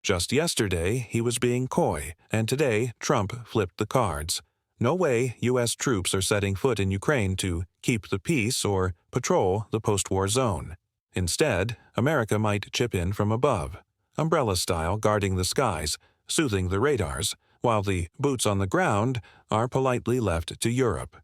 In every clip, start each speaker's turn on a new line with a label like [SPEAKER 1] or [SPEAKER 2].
[SPEAKER 1] Just yesterday, he was being coy, and today Trump flipped the cards. No way U.S. troops are setting foot in Ukraine to keep the peace or patrol the post-war zone. Instead, America might chip in from above, umbrella-style guarding the skies, soothing the radars, while the boots on the ground are politely left to Europe.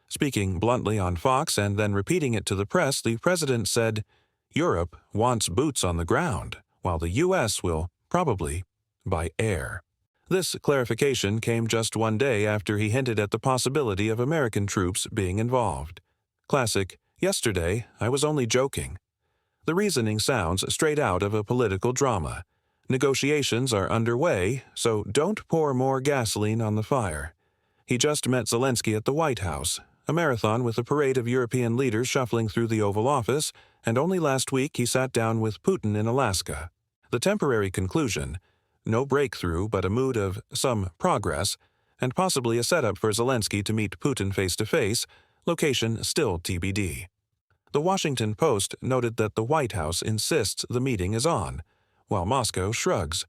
[SPEAKER 1] Speaking bluntly on Fox and then repeating it to the press, the president said, "Europe wants boots on the ground, while the U.S. will probably by air." This clarification came just one day after he hinted at the possibility of American troops being involved. Classic, "Yesterday, I was only joking." The reasoning sounds straight out of a political drama. Negotiations are underway, so don't pour more gasoline on the fire. He just met Zelensky at the White House, a marathon with a parade of European leaders shuffling through the Oval Office, and only last week he sat down with Putin in Alaska. The temporary conclusion: no breakthrough but a mood of some progress, and possibly a setup for Zelensky to meet Putin face-to-face, location still TBD. The Washington Post noted that the White House insists the meeting is on, while Moscow shrugs.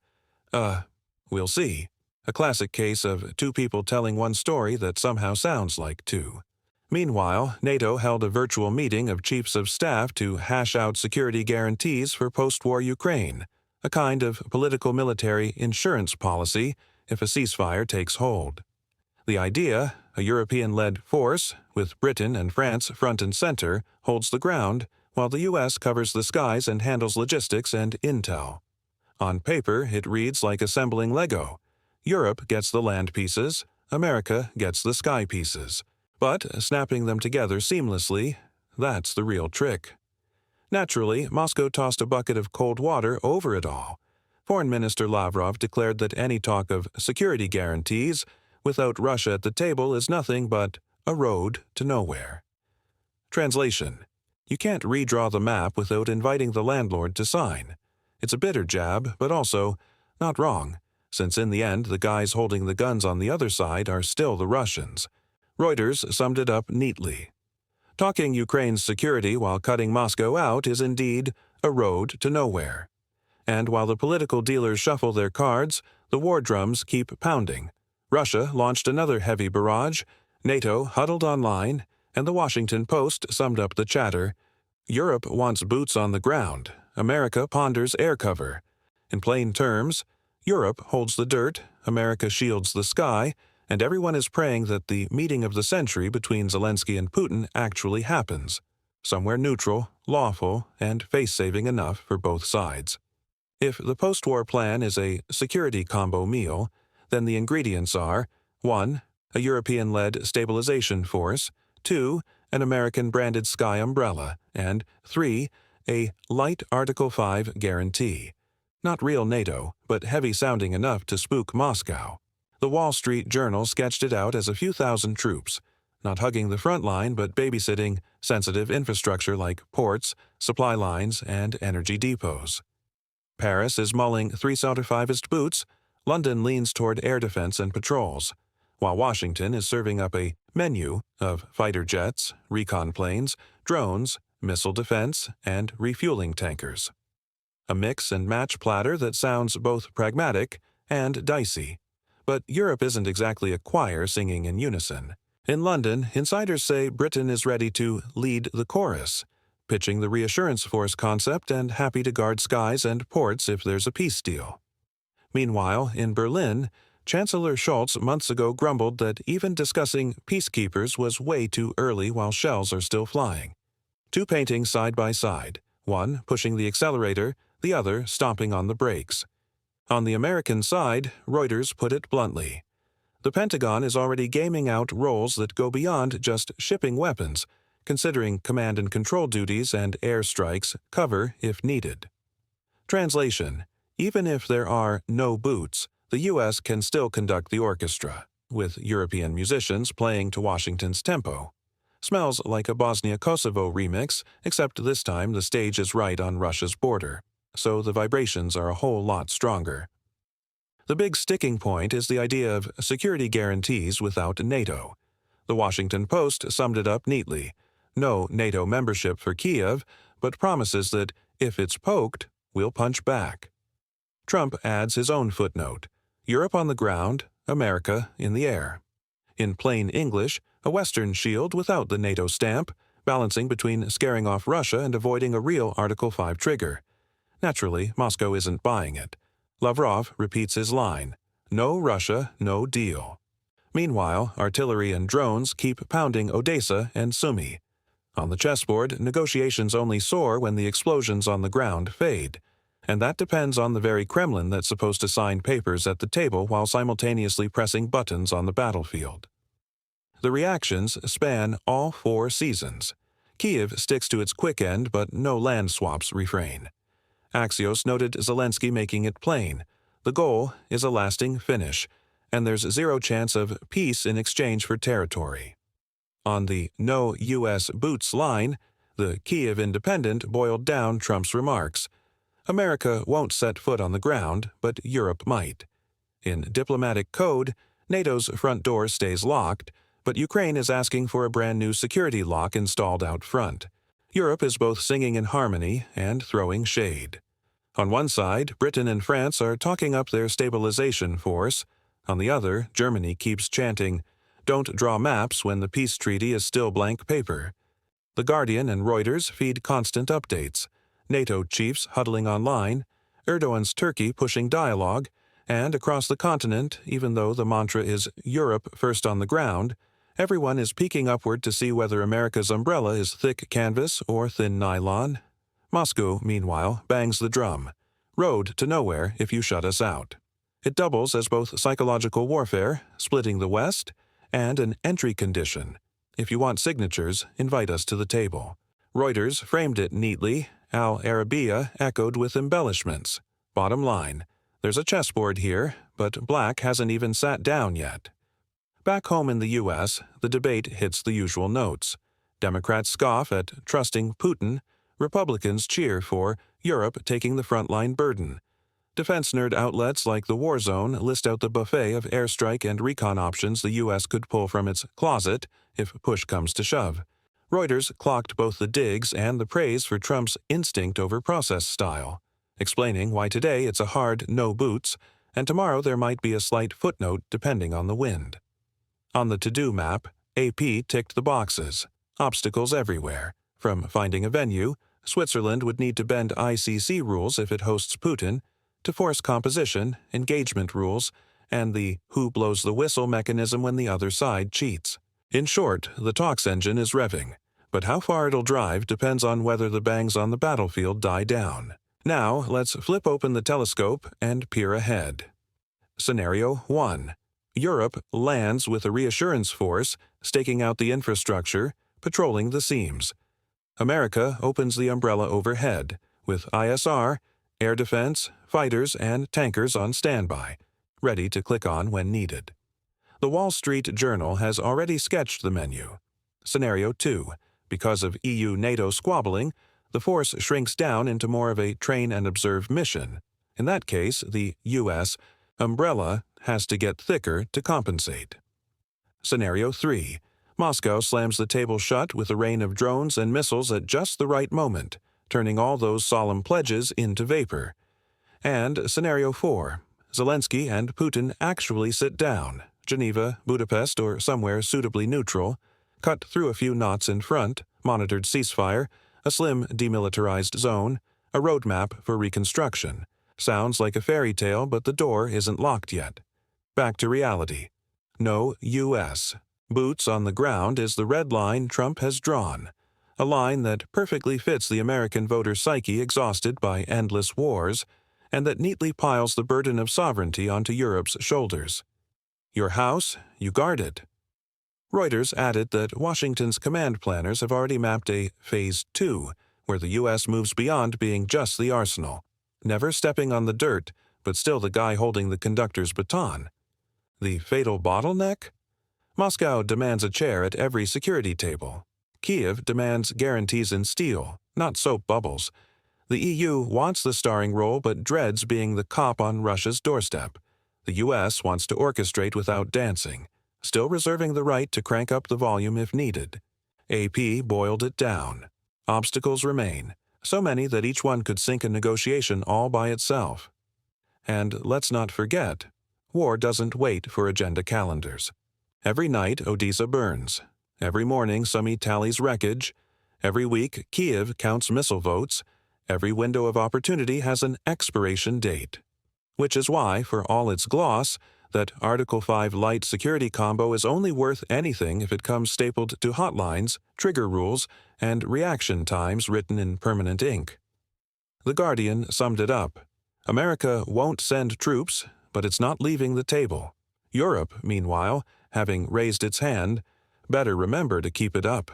[SPEAKER 1] We'll see. A classic case of two people telling one story that somehow sounds like two. Meanwhile, NATO held a virtual meeting of chiefs of staff to hash out security guarantees for post-war Ukraine, a kind of political-military insurance policy if a ceasefire takes hold. The idea, a European-led force, with Britain and France front and center, holds the ground, while the U.S. covers the skies and handles logistics and intel. On paper, it reads like assembling Lego. Europe gets the land pieces, America gets the sky pieces. But snapping them together seamlessly, that's the real trick. Naturally, Moscow tossed a bucket of cold water over it all. Foreign Minister Lavrov declared that any talk of security guarantees without Russia at the table is nothing but a road to nowhere. Translation: you can't redraw the map without inviting the landlord to sign. It's a bitter jab, but also not wrong, since in the end the guys holding the guns on the other side are still the Russians. Reuters summed it up neatly. Talking Ukraine's security while cutting Moscow out is indeed a road to nowhere. And while the political dealers shuffle their cards, the war drums keep pounding. Russia launched another heavy barrage, NATO huddled online, and the Washington Post summed up the chatter: Europe wants boots on the ground, America ponders air cover. In plain terms, Europe holds the dirt, America shields the sky, and everyone is praying that the meeting of the century between Zelensky and Putin actually happens, somewhere neutral, lawful, and face-saving enough for both sides. If the post-war plan is a security combo meal, then the ingredients are 1. A European-led stabilization force, 2. An American-branded sky umbrella, and 3. A light Article 5 guarantee. Not real NATO, but heavy-sounding enough to spook Moscow. The Wall Street Journal sketched it out as a few thousand troops, not hugging the front line but babysitting sensitive infrastructure like ports, supply lines, and energy depots. Paris is mulling 375ist boots, London leans toward air defense and patrols, while Washington is serving up a menu of fighter jets, recon planes, drones, missile defense, and refueling tankers. A mix-and-match platter that sounds both pragmatic and dicey. But Europe isn't exactly a choir singing in unison. In London, insiders say Britain is ready to lead the chorus, pitching the reassurance force concept and happy to guard skies and ports if there's a peace deal. Meanwhile, in Berlin, Chancellor Scholz months ago grumbled that even discussing peacekeepers was way too early while shells are still flying. Two paintings side by side, one pushing the accelerator, the other stomping on the brakes. On the American side, Reuters put it bluntly: the Pentagon is already gaming out roles that go beyond just shipping weapons, considering command and control duties and airstrikes cover if needed. Translation: even if there are no boots, the U.S. can still conduct the orchestra, with European musicians playing to Washington's tempo. Smells like a Bosnia-Kosovo remix, except this time the stage is right on Russia's border, so the vibrations are a whole lot stronger. The big sticking point is the idea of security guarantees without NATO. The Washington Post summed it up neatly: no NATO membership for Kiev, but promises that if it's poked, we'll punch back. Trump adds his own footnote: Europe on the ground, America in the air. In plain English, a Western shield without the NATO stamp, balancing between scaring off Russia and avoiding a real Article 5 trigger. Naturally, Moscow isn't buying it. Lavrov repeats his line: no Russia, no deal. Meanwhile, artillery and drones keep pounding Odessa and Sumy. On the chessboard, negotiations only soar when the explosions on the ground fade. And that depends on the very Kremlin that's supposed to sign papers at the table while simultaneously pressing buttons on the battlefield. The reactions span all 4 seasons. Kyiv sticks to its quick end, but no land swaps refrain. Axios noted Zelensky making it plain: the goal is a lasting finish, and there's zero chance of peace in exchange for territory. On the no U.S. boots line, the Kyiv Independent boiled down Trump's remarks. America won't set foot on the ground, but Europe might. In diplomatic code, NATO's front door stays locked, but Ukraine is asking for a brand new security lock installed out front. Europe is both singing in harmony and throwing shade. On one side, Britain and France are talking up their stabilization force. On the other, Germany keeps chanting, "Don't draw maps when the peace treaty is still blank paper." The Guardian and Reuters feed constant updates: NATO chiefs huddling online, Erdogan's Turkey pushing dialogue, and across the continent, even though the mantra is Europe first on the ground, everyone is peeking upward to see whether America's umbrella is thick canvas or thin nylon. Moscow, meanwhile, bangs the drum: road to nowhere if you shut us out. It doubles as both psychological warfare, splitting the West, and an entry condition: if you want signatures, invite us to the table. Reuters framed it neatly. Al Arabiya echoed with embellishments. Bottom line: there's a chessboard here, but black hasn't even sat down yet. Back home in the U.S., the debate hits the usual notes. Democrats scoff at trusting Putin. Republicans cheer for Europe taking the frontline burden. Defense nerd outlets like The War Zone list out the buffet of airstrike and recon options the U.S. could pull from its closet if push comes to shove. Reuters clocked both the digs and the praise for Trump's instinct over process style, explaining why today it's a hard no boots, and tomorrow there might be a slight footnote depending on the wind. On the to-do map, AP ticked the boxes. Obstacles everywhere. From finding a venue, Switzerland would need to bend ICC rules if it hosts Putin, to force composition, engagement rules, and the who blows the whistle mechanism when the other side cheats. In short, the talks engine is revving, but how far it'll drive depends on whether the bangs on the battlefield die down. Now, let's flip open the telescope and peer ahead. Scenario 1. Europe lands with a reassurance force, staking out the infrastructure, patrolling the seams. America opens the umbrella overhead, with ISR, air defense, fighters, and tankers on standby, ready to click on when needed. The Wall Street Journal has already sketched the menu. Scenario 2. Because of EU-NATO squabbling, the force shrinks down into more of a train-and-observe mission. In that case, the U.S. umbrella has to get thicker to compensate. Scenario 3. Moscow slams the table shut with a rain of drones and missiles at just the right moment, turning all those solemn pledges into vapor. And Scenario 4. Zelensky and Putin actually sit down, Geneva, Budapest, or somewhere suitably neutral, cut through a few knots in front, monitored ceasefire, a slim demilitarized zone, a roadmap for reconstruction. Sounds like a fairy tale, but the door isn't locked yet. Back to reality. No U.S. Boots on the ground is the red line Trump has drawn, a line that perfectly fits the American voter psyche exhausted by endless wars, and that neatly piles the burden of sovereignty onto Europe's shoulders. Your house, you guard it. Reuters added that Washington's command planners have already mapped a Phase 2, where the U.S. moves beyond being just the arsenal, never stepping on the dirt, but still the guy holding the conductor's baton. The fatal bottleneck? Moscow demands a chair at every security table. Kyiv demands guarantees in steel, not soap bubbles. The EU wants the starring role but dreads being the cop on Russia's doorstep. The U.S. wants to orchestrate without dancing, still reserving the right to crank up the volume if needed. AP boiled it down. Obstacles remain, so many that each one could sink a negotiation all by itself. And let's not forget, war doesn't wait for agenda calendars. Every night, Odessa burns. Every morning, Sumy tallies wreckage. Every week, Kiev counts missile votes. Every window of opportunity has an expiration date. Which is why, for all its gloss, that Article 5 light security combo is only worth anything if it comes stapled to hotlines, trigger rules, and reaction times written in permanent ink. The Guardian summed it up. America won't send troops, but it's not leaving the table. Europe, meanwhile, having raised its hand, better remember to keep it up.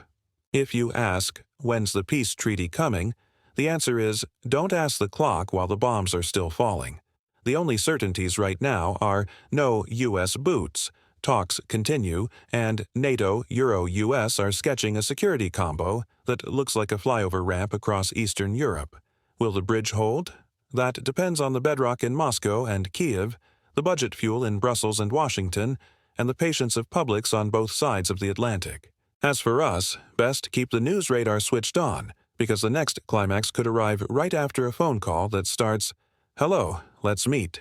[SPEAKER 1] If you ask, when's the peace treaty coming, the answer is, don't ask the clock while the bombs are still falling. The only certainties right now are no U.S. boots, talks continue, and NATO, Euro, U.S. are sketching a security combo that looks like a flyover ramp across Eastern Europe. Will the bridge hold? That depends on the bedrock in Moscow and Kiev, the budget fuel in Brussels and Washington, and the patience of publics on both sides of the Atlantic. As for us, best keep the news radar switched on, because the next climax could arrive right after a phone call that starts, "Hello, let's meet."